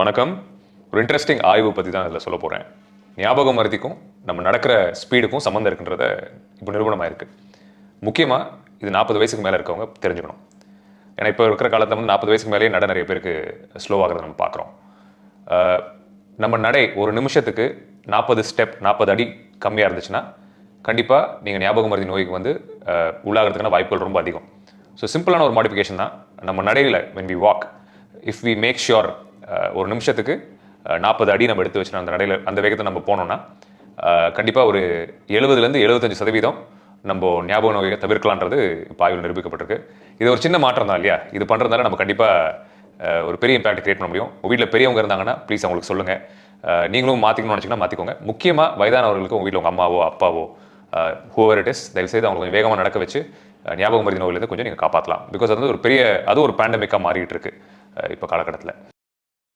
வணக்கம். ஒரு இன்ட்ரெஸ்டிங் ஆய்வு பற்றி தான் இதில் சொல்ல போகிறேன். ஞாபக மறதிக்கும் நம்ம நடக்கிற ஸ்பீடுக்கும் சம்மந்தம் இருக்குன்றத இப்போ நிரூபணமாயிருக்கு. முக்கியமாக இது 40 வயசுக்கு மேலே இருக்கவங்க தெரிஞ்சுக்கணும். ஏன்னா இப்போ இருக்கிற காலத்தில் வந்து 40 வயசுக்கு மேலேயே நடை நிறைய பேருக்கு ஸ்லோவாகிறத நம்ம பார்க்குறோம். நம்ம நடை ஒரு நிமிஷத்துக்கு 40 ஸ்டெப் 40 அடி கம்மியாக இருந்துச்சுன்னா கண்டிப்பாக நீங்கள் ஞாபக மறதி நோய்க்கு வந்து உள்ளாகிறதுக்கான வாய்ப்புகள் ரொம்ப அதிகம். ஸோ சிம்பிளான ஒரு மாடிஃபிகேஷன் தான் நம்ம நடையில். when we walk, if we make sure ஒரு நிமிஷத்துக்கு 40 அடி நம்ம எடுத்து வச்சுனா அந்த நடையில் அந்த வேகத்தை நம்ம போனோம்னா கண்டிப்பாக ஒரு 70% 75% நம்ம ஞாபக நோயை தவிர்க்கலான்றது இப்போ ஆய்வில் நிரூபிக்கப்பட்டிருக்கு. இது ஒரு சின்ன மாற்றம் தான் இல்லையா? இது பண்ணுறதுனால நம்ம கண்டிப்பாக ஒரு பெரிய இம்பாக்ட் கிரியேட் பண்ண முடியும். உங்கள் வீட்டில் பெரியவங்க இருந்தாங்கன்னா ப்ளீஸ் அவங்களுக்கு சொல்லுங்கள். நீங்களும் மாற்றிக்கணும்னு நினச்சிங்கன்னா மாற்றிக்கோங்க. முக்கியமாக வயதானவர்களுக்கு உங்கள் வீட்டில் உங்கள் அம்மாவோ அப்பாவோ whoever it is, தயவுசெய்து அவங்க கொஞ்சம் வேகமாக நடக்க வச்சு ஞாபக மறதி நோயிலேருந்து கொஞ்சம் நீங்கள் காப்பாற்றலாம். பிகாஸ் அது வந்து ஒரு பெரிய ஒரு பேண்டமிக்காக மாறிட்டு இருக்கு இப்போ காலகட்டத்தில்.